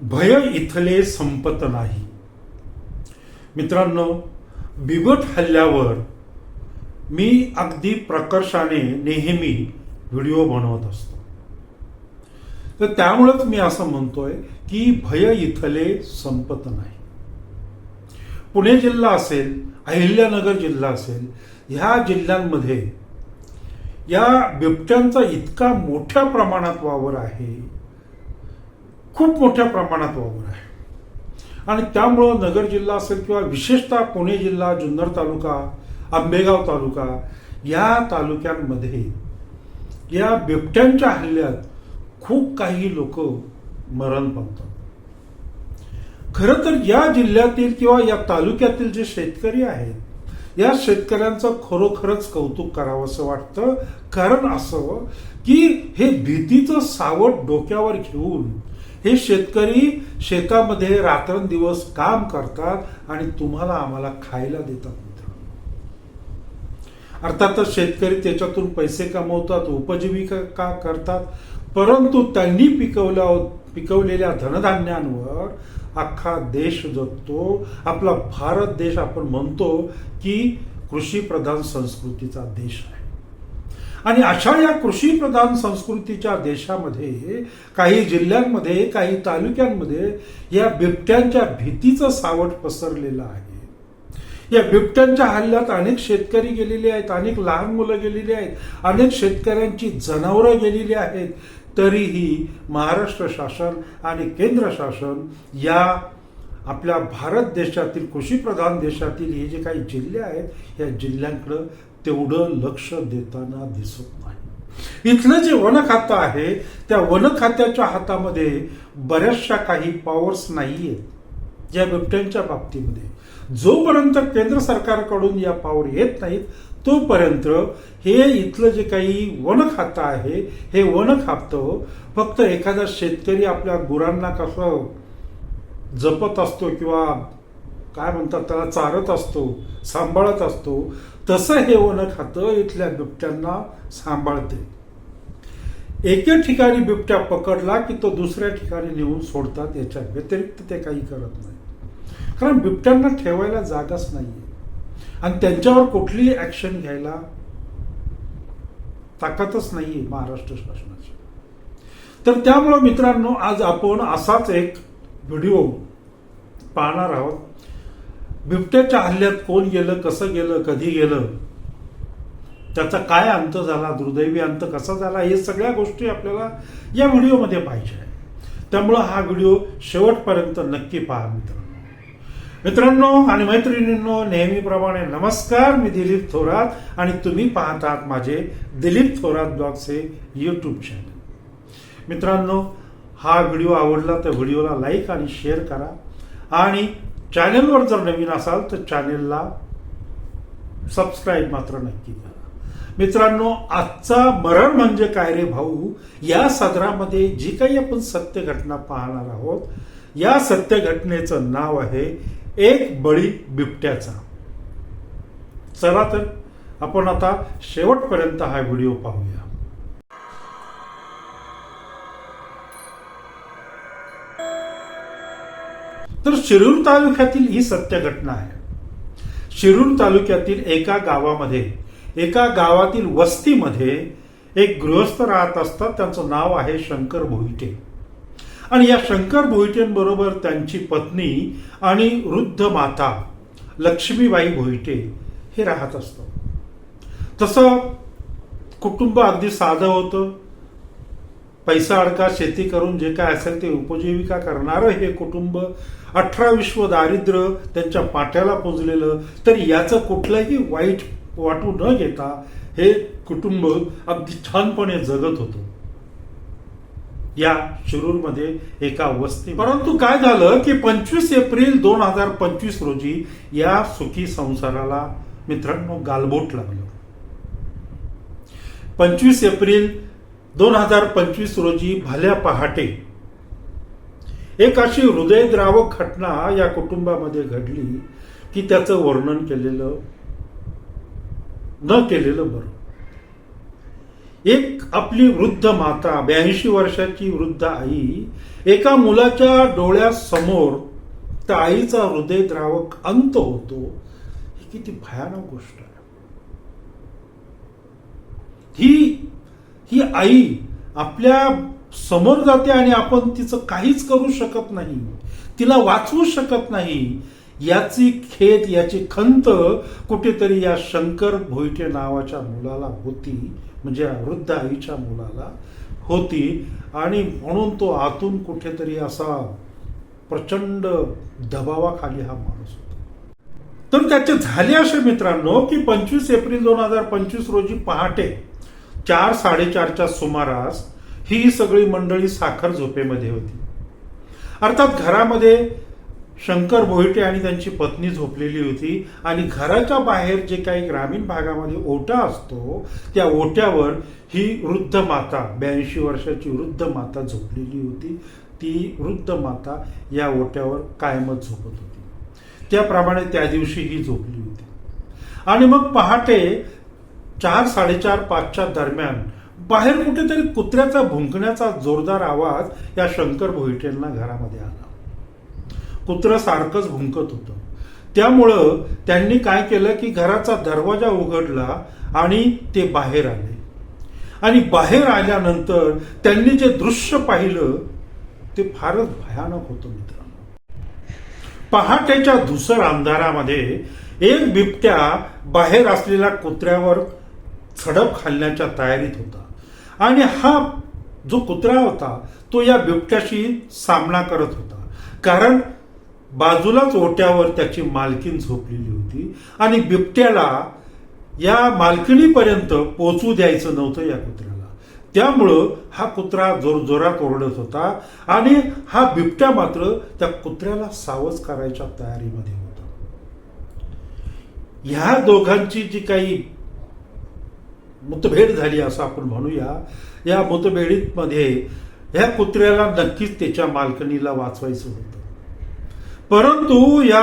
भय इथले संपत नाही. मित्रांनो, बिबट हल्ल्यावर मी अगदी प्रकर्षाने नेहमी व्हिडिओ बनवत असतो. तर त्यामुळेच मी असं म्हणतोय की भय इथले संपत नाही. पुणे जिल्हा असेल, अहिल्यानगर जिल्हा असेल, ह्या जिल्ह्यांमध्ये या बिबट्यांचा इतका मोठ्या प्रमाणात वावर आहे, खूप मोठ्या प्रमाणात वावर आहे. आणि त्यामुळं नगर जिल्हा असेल किंवा विशेषतः पुणे जिल्हा, जुन्नर तालुका, आंबेगाव तालुका, या तालुक्यांमध्ये या बिबट्यांच्या हल्ल्यात खूप काही लोक मरण पावतात. खरं तर या जिल्ह्यातील किंवा या तालुक्यातील जे शेतकरी आहेत, या शेतकऱ्यांचं खरोखरच कौतुक करावं असं वाटतं. कारण असं की हे भीतीचं सावट डोक्यावर घेऊन हे शेतकरी शेतामध्ये रात्रंदिवस काम करतात आणि तुम्हाला आम्हाला खायला देतात. अर्थातच शेतकरी त्याच्यातून पैसे कमवतात, उपजीविका करतात, परंतु त्यांनी पिकवलेल्या धनधान्यांवर अख्खा देश जगतो. आपला भारत देश आपण म्हणतो की कृषी प्रधान संस्कृतीचा देश आहे. आणि अशा या कृषी प्रधान संस्कृतीच्या देशामध्ये काही जिल्ह्यांमध्ये, काही तालुक्यांमध्ये या बिबट्यांच्या भीतीचं सावट पसरलेलं आहे. या बिबट्यांच्या हल्ल्यात अनेक शेतकरी गेलेले आहेत, अनेक लहान मुलं गेलेली आहेत, अनेक शेतकऱ्यांची जनावरं गेलेली आहेत. तरीही महाराष्ट्र शासन आणि केंद्र शासन या आपल्या भारत देशातील कृषीप्रधान देशातील हे जे काही जिल्हे आहेत, या जिल्ह्यांकडे तेवढं लक्ष देताना दिसत नाही. इथलं जे वन खातं आहे, त्या वन खात्याच्या हातामध्ये बऱ्याचशा काही पॉवर्स नाहीयेत या बिबट्यांच्या बाबतीमध्ये. जोपर्यंत केंद्र सरकारकडून या पॉवर येत नाहीत, तोपर्यंत हे इथलं जे काही वन खातं आहे, हे वन खातं फक्त एखादा शेतकरी आपल्या गुरांना कसं जपत असतो किंवा काय म्हणतात त्याला चारत असतो, सांभाळत असतो, तसं हे वन खातं इथल्या बिबट्यांना सांभाळते. एके ठिकाणी बिबट्या पकडला की तो दुसऱ्या ठिकाणी नेऊन सोडतात. याच्या व्यतिरिक्त ते काही करत नाही. कारण बिबट्यांना ठेवायला जागाच नाहीये आणि त्यांच्यावर कुठलीही ऍक्शन घ्यायला ताकदच नाहीये महाराष्ट्र शासनाची. तर त्यामुळे मित्रांनो, आज आपण असाच एक व्हिडिओ पाहणार आहोत. बिबट्याच्या हल्ल्यात कोण गेलं, कसं गेलं, कधी गेलं, त्याचा काय अंत झाला, दुर्दैवी अंत कसा झाला, हे सगळ्या गोष्टी आपल्याला या व्हिडिओमध्ये पाहिजे आहे. त्यामुळं हा व्हिडिओ शेवटपर्यंत नक्की पहा मित्रांनो आणि मैत्रिणींनो. नेहमीप्रमाणे नमस्कार, मी दिलीप थोरात आणि तुम्ही पाहतात माझे दिलीप थोरात ब्लॉग्स हे यूट्यूब चॅनल. मित्रांनो, हा व्हिडिओ आवडला तर व्हिडिओला लाईक आणि शेअर करा आणि चॅनलवर जर नवीन असाल तर चॅनलला सबस्क्राईब मात्र नक्की करा. मित्रांनो, आजचा मरण म्हणजे काय रे भाऊ या सदरामध्ये जी काही आपण सत्य घटना पाहणार आहोत, या सत्य घटनेचं नाव आहे एक बळी बिबट्याचा. चला तर आपण आता शेवटपर्यंत हा व्हिडिओ पाहूया. तर शिरूर तालुक्यातील ही सत्य घटना आहे. शिरूर तालुक्यातील एका गावामध्ये, एका गावातील वस्तीमध्ये एक गृहस्थ राहत असतात. त्यांचं नाव आहे शंकर भोईटे. आणि या शंकर भोईटेंबरोबर त्यांची पत्नी आणि वृद्ध माता लक्ष्मीबाई भोईटे हे राहत असतात. तसं कुटुंब अगदी साधं होतं. पैसा अडका शेती करून जे काय असेल ते उपजीविका करणारं हे कुटुंब. 18 विश्व दारिद्र्य त्यांच्या पाट्याला पोचलेलं, तरी याचं कुठलंही वाईट वाटू न घेता हे कुटुंब अगदी छानपणे जगत होतं या शिरूरमध्ये एका वस्ती. परंतु काय झालं की 25 एप्रिल 2025 रोजी या सुखी संसाराला मित्रांनो गालबोट लागलं. 25 एप्रिल 2025 रोजी भल्या पहाटे एक अशी हृदयद्रावक घटना या कुटुंबामध्ये घडली की त्याचं वर्णन न केलेलं बरं. एक आपली वृद्ध माता, 82 वर्षाची वृद्ध आई एका मुलाच्या डोळ्यासमोर त्या आईचा हृदयद्रावक अंत होतो, ही किती भयानक गोष्ट आहे. ही आई आपल्या समोर जाते आणि आपण तिचं काहीच करू शकत नाही, तिला वाचवू शकत नाही. याची खेद, याची खंत कुठेतरी या शंकर भोईटे नावाच्या मुलाला होती, म्हणजे वृद्ध आईच्या मुलाला होती. आणि म्हणून तो आतून कुठेतरी असा प्रचंड दबावाखाली हा माणूस होता. तर त्याचे झाले असे मित्रांनो की 25 एप्रिल 2025 रोजी पहाटे 4-4:30च्या सुमारास ही सगळी मंडळी साखर झोपेमध्ये होती. अर्थात घरामध्ये शंकर भोईटे आणि त्यांची पत्नी झोपलेली होती आणि घराच्या बाहेर जे काही ग्रामीण भागामध्ये ओटा असतो त्या ओट्यावर ही वृद्ध माता, 82 वर्षाची वृद्ध माता झोपलेली होती. ती वृद्ध माता या ओट्यावर कायमच झोपत होती. त्याप्रमाणे त्या दिवशी ही झोपली होती. आणि मग पहाटे 4-4:30-5च्या दरम्यान बाहेर कुठेतरी कुत्र्याचा भुंकण्याचा जोरदार आवाज या शंकर भोईटेंना घरामध्ये आला. कुत्रं सारखंच भुंकत होतं. त्यामुळं त्यांनी काय केलं की घराचा दरवाजा उघडला आणि ते बाहेर आले. आणि बाहेर आल्यानंतर त्यांनी जे दृश्य पाहिलं ते फारच भयानक होतं मित्रांनो. पहाटेच्या धुसर अंधारामध्ये एक बिबट्या बाहेर असलेल्या कुत्र्यावर झडप घालण्याच्या तयारीत होता. आणि हा जो कुत्रा होता तो या बिबट्याशी सामना करत होता, कारण बाजूलाच ओट्यावर त्याची मालकीण झोपलेली होती आणि बिबट्याला या मालकिणीपर्यंत पोहोचू द्यायचं नव्हतं या कुत्र्याला. त्यामुळं हा कुत्रा जोरजोरात ओरडत होता आणि हा बिबट्या मात्र त्या कुत्र्याला सावध करायच्या तयारीमध्ये होता. ह्या दोघांची जी काही मतभेद झाली असं आपण म्हणूया, या मतभेदीमध्ये ह्या कुत्र्याला नक्कीच त्याच्या मालकिणीला वाचवायचं होतं. परंतु या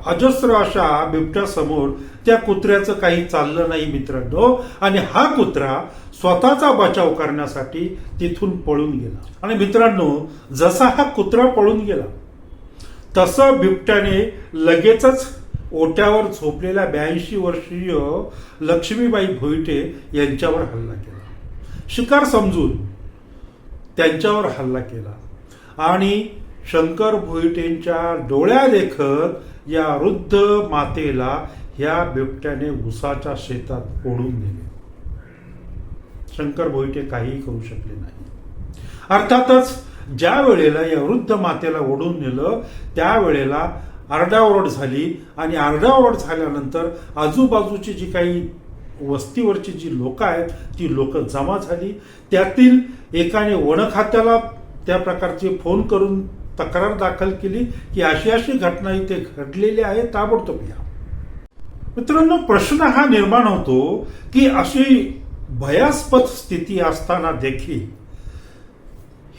अजस्र अशा बिबट्यासमोर त्या कुत्र्याचं काही चाललं नाही मित्रांनो. आणि हा कुत्रा स्वतःचा बचाव करण्यासाठी तिथून पळून गेला. आणि मित्रांनो, जसा हा कुत्रा पळून गेला तसं बिबट्याने लगेचच ओट्यावर झोपलेल्या 82 वर्षीय लक्ष्मीबाई भोईटे यांच्यावर हल्ला केला. शिकार समजून त्यांच्यावर हल्ला केला आणि शंकर भोईटेंच्या डोळ्या देखत या वृद्ध मातेला या बिबट्याने उसाच्या शेतात ओढून नेले. शंकर भोईटे काहीही करू शकले नाही. अर्थातच ज्या वेळेला या वृद्ध मातेला ओढून नेलं त्यावेळेला आरडाओरड झाली आणि आरडाओरड झाल्यानंतर आजूबाजूची जी काही वस्तीवरची जी लोक आहेत ती लोक जमा झाली. त्यातील एकाने वन खात्याला त्या प्रकारचे फोन करून तक्रार दाखल केली की अशी अशी घटना इथे घडलेली आहे, ताबडतोब या. मित्रांनो, प्रश्न हा निर्माण होतो की अशी भयास्पद स्थिती असताना देखील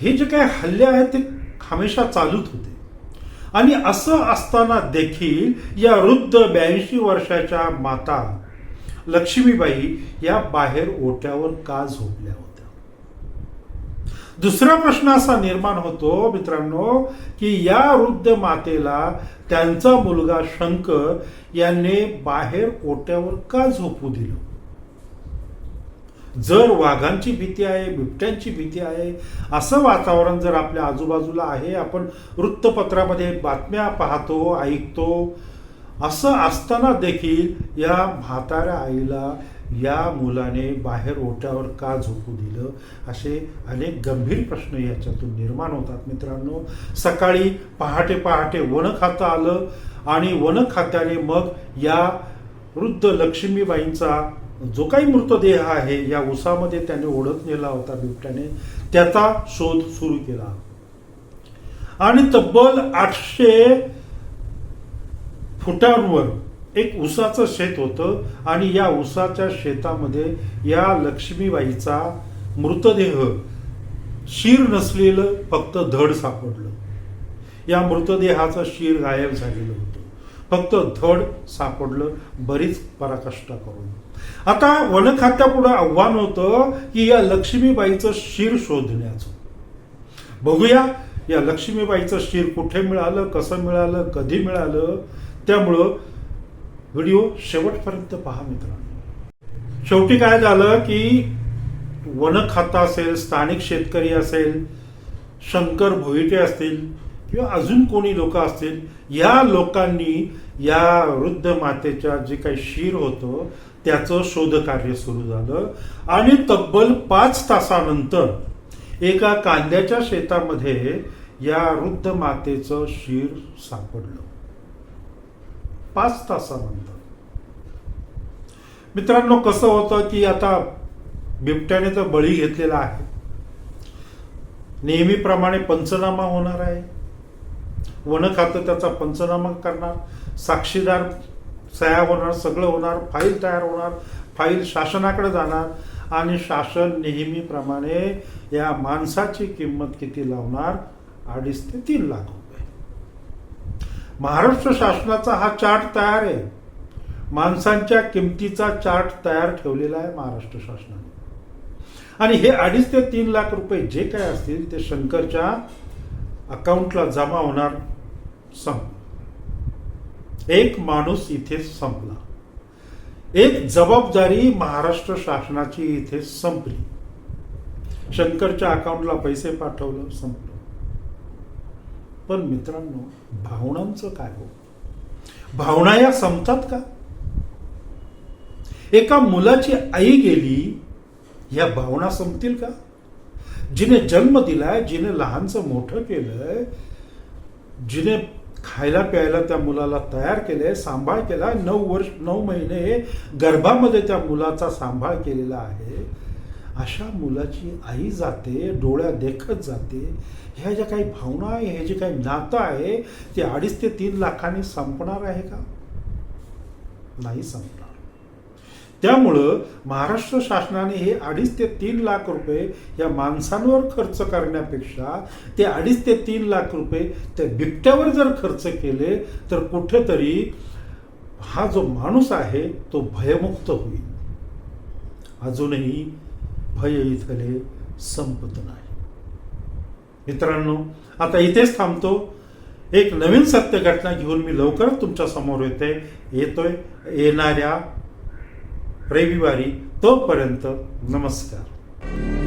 हे जे काही हल्ले आहेत ते हमेशा चालूच होते. आणि असं असताना देखील या वृद्ध 82 वर्षाच्या माता लक्ष्मीबाई या बाहेर ओट्यावर का झोपल्या होत्या. दुसरा प्रश्न असा निर्माण होतो मित्रांनो की या वृद्ध मातेला त्यांचा मुलगा शंकर याने बाहेर ओट्यावर का झोपू दिलं. जर वाघांची भीती आहे, बिबट्यांची भीती आहे, असं वातावरण जर आपल्या आजूबाजूला आहे, आपण वृत्तपत्रामध्ये बातम्या पाहतो, ऐकतो, असं असताना देखील या म्हाताऱ्या आईला या मुलाने बाहेर ओट्यावर का झोपू दिलं, असे अनेक गंभीर प्रश्न याच्यातून निर्माण होतात मित्रांनो. सकाळी पहाटे वन खातं आलं आणि वन खात्याने मग या वृद्ध लक्ष्मीबाईंचा जो काही मृतदेह आहे या उसामध्ये त्याने ओढत नेला होता बिबट्याने, त्याचा शोध सुरू केला. आणि तब्बल 800 फुटांवर एक उसाचं शेत होतं आणि या उसाच्या शेतामध्ये या लक्ष्मीबाईचा मृतदेह, शीर नसलेलं फक्त धड सापडलं. या मृतदेहाचं शीर गायब झालेलं होतं. फक्त धड सापडलं, बरीच पराकाष्ठा करून. आता वन खात्यापुढे आव्हान होतं की या लक्ष्मीबाईचं शिर शोधण्याचं. बघूया या लक्ष्मीबाईचं शिर कुठे मिळालं, कसं मिळालं, कधी मिळालं. त्यामुळं व्हिडिओ शेवटपर्यंत पहा मित्रांनो. शेवटी काय झालं की वन खातं असेल, स्थानिक शेतकरी असेल, शंकर भोईटे असतील किंवा अजून कोणी लोक असतील, या लोकांनी या वृद्ध मातेच्या जे काही शिर होतं त्याचं शोधकार्य सुरू झालं आणि तब्बल 5 तासानंतर एका कांद्याच्या शेतामध्ये या वृद्ध मातेचं शिर सापडलं. 5 तासानंतर. मित्रांनो, कसं होतं की आता बिबट्याने तर बळी घेतलेला आहे, नेहमीप्रमाणे पंचनामा होणार आहे. वन खातं त्याचा पंचनामा करणार, साक्षीदार सह्या होणार, सगळं होणार, फाईल तयार होणार, फाईल शासनाकडे जाणार आणि शासन नेहमीप्रमाणे या माणसाची किंमत किती लावणार, 2.5 ते 3 लाख रुपये. महाराष्ट्र शासनाचा हा चार्ट तयार आहे. माणसांच्या किमतीचा चार्ट तयार ठेवलेला आहे महाराष्ट्र शासनाने. आणि हे 2.5 ते 3 लाख रुपये जे काय असतील ते शंकरच्या अकाउंटला जमा होणार. एक माणूस इथे संपला, एक जबाबदारी महाराष्ट्र शासनाची इथे संपली. शंकरच्या अकाउंटला पैसे पाठवलं, संपलं. पण मित्रांनो, भावनांचं काय हो? भावना या संपतात का? एका मुलाची आई गेली, या भावना संपतील का? जिने जन्म दिलाय, जिने लहानचं मोठं केलंय, जिने खायला प्यायला त्या मुलाला तयार केलंय, सांभाळ केला, 9 महिने गर्भामध्ये त्या मुलाचा सांभाळ केलेला आहे, अशा मुलाची आई जाते, डोळ्या देखत जाते. ह्या ज्या काही भावना आहे, हे जे काही नातं आहे ते 2.5 ते 3 लाखांनी संपणार आहे का? नाही संपणार. त्यामुळं महाराष्ट्र शासनाने हे 2.5 ते 3 लाख रुपये या माणसांवर खर्च करण्यापेक्षा ते 2.5 ते 3 लाख रुपये त्या बिबट्यावर जर खर्च केले तर कुठेतरी हा जो माणूस आहे तो भयमुक्त होईल. अजूनही भय इथले संपत नाही. मित्रांनो, आता इथेच थांबतो. एक नवीन सत्य घटना घेऊन मी लवकरच तुमच्या समोर येतोय येणाऱ्या रविवारी. तोपर्यंत नमस्कार.